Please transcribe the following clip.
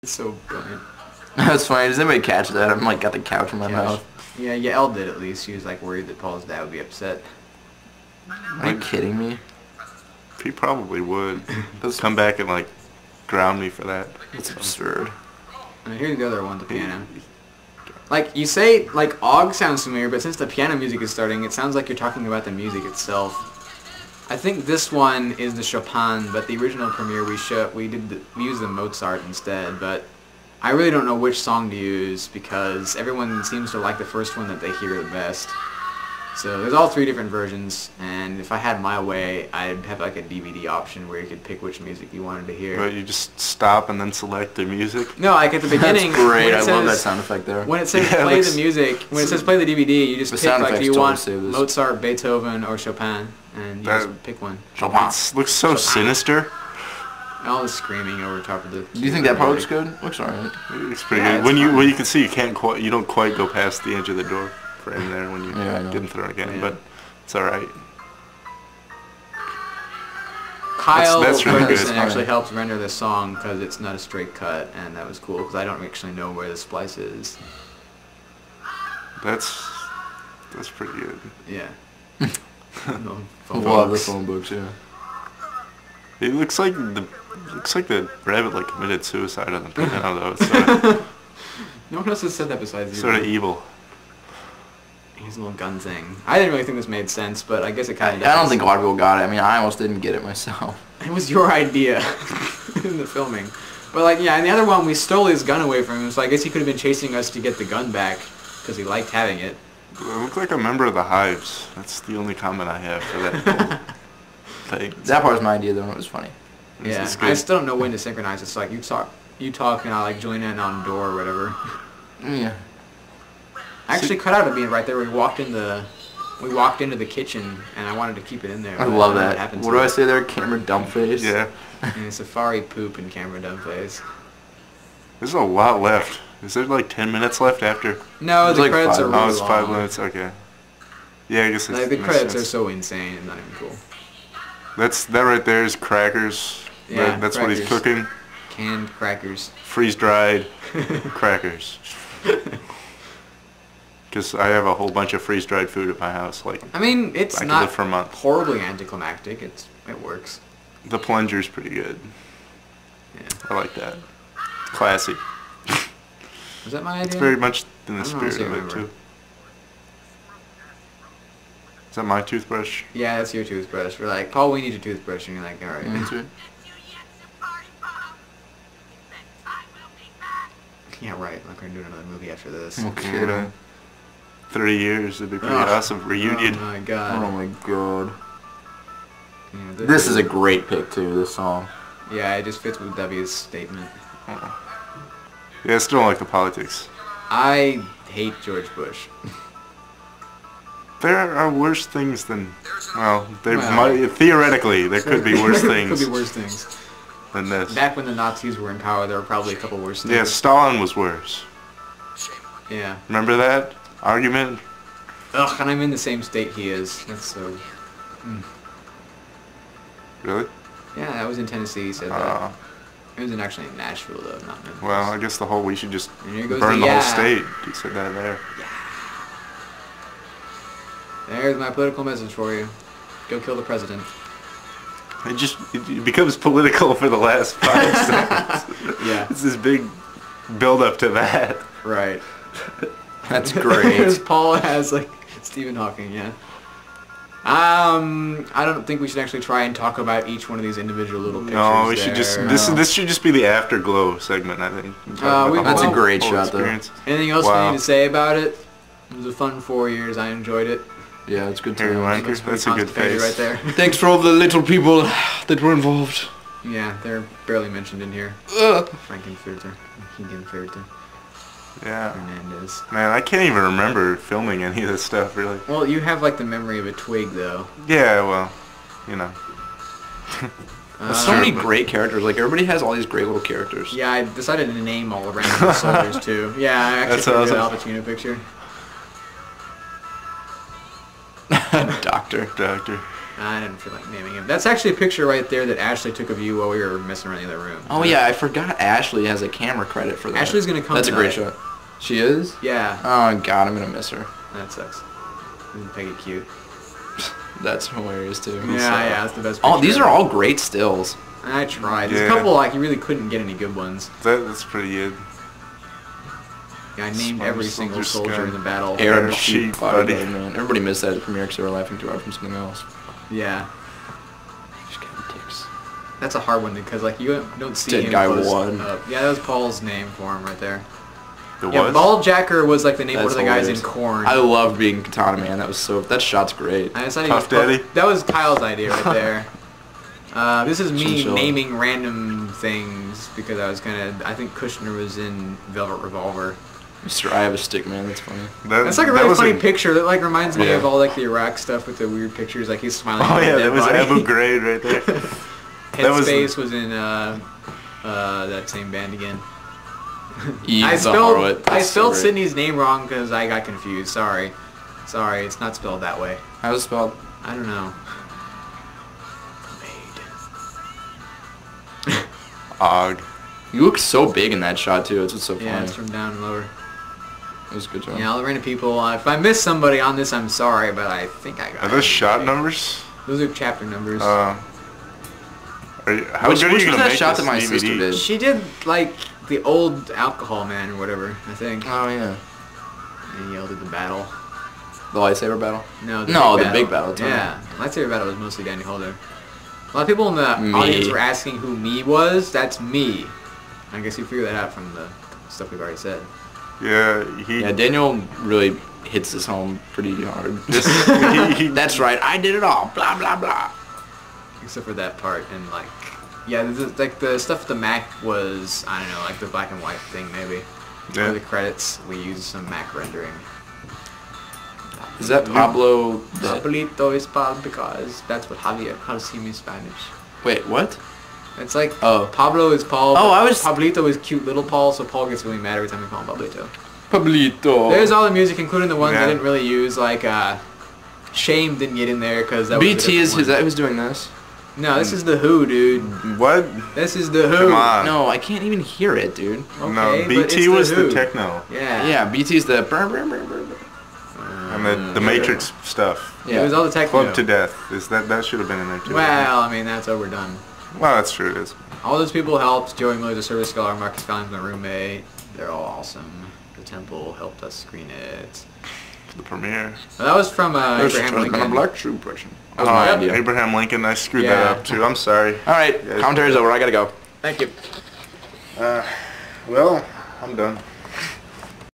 It's so brilliant. That's funny. Does anybody catch that? I'm like got the couch in my mouth. Yeah, Elle did at least. She was like worried that Paul's dad would be upset. Are you kidding me? He probably would. Come back and like ground me for that. It's absurd. And here's the other one, the piano. Like, you say, like, Og sounds familiar, but since the piano music is starting, it sounds like you're talking about the music itself. I think this one is the Chopin, but the original premiere we used the Mozart instead, but I really don't know which song to use because everyone seems to like the first one that they hear the best. So there's all three different versions, and if I had my way, I'd have like a DVD option where you could pick which music you wanted to hear. But you just stop and then select the music? No, like at the beginning. That's great. I love that sound effect there. When it says play the music, when it says play the DVD, you just pick like, do you want Mozart, Beethoven, or Chopin, and you just pick one. Chopin. It looks so sinister. All the screaming over top of the. Do you think that part looks good? Looks alright. It's pretty good. When you can see, you don't quite go past the edge of the door frame there when you get thrown again, but it's alright. Kyle that's really Ferguson good. actually helped render this song because it's not a straight cut, and that was cool because I don't actually know where the splice is. That's pretty good. Yeah. Love the phone books, yeah. It looks like the rabbit like committed suicide on the piano though. It's sorta, no one else has said that besides you. Sort of evil. He's a little gun thing. I didn't really think this made sense, but I guess it kind of does. I don't think a lot of people got it. I mean, I almost didn't get it myself. It was your idea in the filming. But like, yeah, and the other one, we stole his gun away from him, so I guess he could have been chasing us to get the gun back because he liked having it. I look like a member of the Hives. That's the only comment I have for that whole thing. That part was my idea, though. It was funny. Yeah, I still don't know when to synchronize. It's like you talk, and I'll like join in on the door or whatever. Yeah. I actually cut out a beat right there. We walked into the kitchen, and I wanted to keep it in there. I love that. What do I say there? Camera dump face? Yeah. And Safari poop and camera dump face. There's a lot left. Is there like 10 minutes left after? No, the like credits are really long. Oh, it's 5 minutes. Okay. Yeah, I guess it's like the credits are so insane. It's not even cool. That right there is crackers. Yeah, right? That's crackers. what he's cooking. Canned crackers. Freeze-dried crackers. Because I have a whole bunch of freeze-dried food at my house. Like, I mean, it's I not live for a month. horribly anticlimactic. It works. The plunger's pretty good. Yeah. I like that. Classy. Was that my idea? It's very much in the spirit of it, remember. too. Is that my toothbrush? Yeah, that's your toothbrush. We're like, Paul, we need your toothbrush. And you're like, alright. Yeah, right. Like, we're doing another movie after this. Okay. 30 years, it'd be pretty awesome. Reunion. Oh my god. Oh my god. Yeah, This is a great pick, too, this song. Yeah, it just fits with W's statement. Yeah, I still don't like the politics. I hate George Bush. There are worse things than, theoretically, there could be worse things. Could be worse things. Than this. Back when the Nazis were in power, there were probably a couple worse things. Yeah, Stalin was worse. Yeah. Remember that argument? Ugh, and I'm in the same state he is. That's so... Really? Yeah, I was in Tennessee, he said that. It was actually in Nashville, though, not Memphis. Well, I guess we should just burn the whole state. You said that there. Yeah. There's my political message for you. Go kill the president. It becomes political for the last 5 seconds. Yeah. It's this big build-up to that. Right. That's great. Paul has, like, Stephen Hawking, yeah. I don't think we should actually try and talk about each one of these individual little pictures. No, we should just... This should just be the afterglow segment, I think. That's a great shot, though. Anything else we need to say about it? It was a fun 4 years. I enjoyed it. Yeah, it's good to That's a good face. Right there. Thanks for all the little people that were involved. Yeah, they're barely mentioned in here. Frankenfurter. Yeah. Hernandez. Man, I can't even remember filming any of this stuff, really. Well, you have, like, the memory of a twig, though. Yeah, well, you know. There's so many great characters. Like, everybody has all these great little characters. Yeah, I decided to name all the random soldiers, too. Yeah, I actually took the Al Pacino picture. Doctor. I didn't feel like naming him. That's actually a picture right there that Ashley took of you while we were messing around the other room. Oh yeah, I forgot Ashley has a camera credit for that. Ashley's gonna come. That's tonight. a great shot. She is? Yeah. Oh god, I'm gonna miss her. That sucks. Isn't Peggy cute? That's hilarious too. Yeah, that's the best. Oh, these ever. are all great stills. I tried. There's a couple like you really couldn't get any good ones. That's pretty good. Yeah, I named every single soldier in the battle. Arab sheep, sheep, buddy. man. Everybody missed that at the premiere because they were laughing too hard from something else. Yeah. Just getting ticks. That's a hard one because like you don't see Dead him guy close one. up. Yeah, that was Paul's name for him right there. It Yeah, was? Balljacker was like the name of That's one of the guys hilarious. in Korn. I loved being Katana Man. That was so. That shot's great. I decided Tough to put- Daddy? That was Kyle's idea right there. This is me Chinchilla. naming random things because I was kind of. I think Kushner was in Velvet Revolver. Mr. I have a stick man. That's funny. That's like a really funny picture that like reminds me of all like the Iraq stuff with the weird pictures. Like he's smiling. Oh at yeah, a that dead was body. Abu Ghraib right there. Headspace was in that same band again. Eve I the Harlot. spelled That's so great. Sydney's name wrong because I got confused. Sorry, it's not spelled that way. How's it spelled? I don't know. Og. You look so big in that shot too. It's what's so funny. Yeah, it's from down and lower. It was a good job. Yeah, all the random people. If I missed somebody on this, I'm sorry, but I think I got Are it. those shot numbers? Those are chapter numbers. How Which good are was you gonna that make shot this that my DVD? sister did? She did like the old Alcohol Man or whatever, I think. Oh yeah. And yelled at the battle. The lightsaber battle? No, the big battle. Totally. Yeah, lightsaber battle was mostly Danny Holder. A lot of people in the Me. audience were asking who me was. That's me. I guess you figure that out from the stuff we've already said. Yeah, Yeah, Daniel really hits this home pretty hard. That's right, I did it all. Blah blah blah. Except for that part and like, yeah, like the stuff with the Mac was I don't know, like the black and white thing maybe. Yeah. For the credits, we used some Mac rendering. Is that Pablo? Pablito is Pablo because that's what Javier calls him in Spanish. Wait, what? It's like Oh. Pablo is Paul. Oh, but I was- Pablito is cute little Paul, so Paul gets really mad every time we call him Pablito. Pablito. There's all the music, including the ones I Yeah. didn't really use. Like Shame didn't get in there because that was BT is one. that who's doing this? No, this is the Who, dude. What? This is the Who. Come on. No, I can't even hear it, dude. Okay, No, but BT it's was Who. the techno. Yeah. Yeah, BT's the. Brr, brr, brr, brr, brr. And the Matrix stuff. It was all the techno. Club to Death. That should have been in there too. Well, I mean that's overdone. Well, that's true. It is. All those people helped. Joey Miller's a service scholar. Marcus Fallon's my roommate. They're all awesome. The Temple helped us screen it. The premiere. Well, that was from Abraham On a Lincoln. black troop version. That was my idea. Abraham Lincoln. I screwed Yeah. that up too. I'm sorry. All right, Yeah. commentary's over. I gotta go. Thank you. Well, I'm done.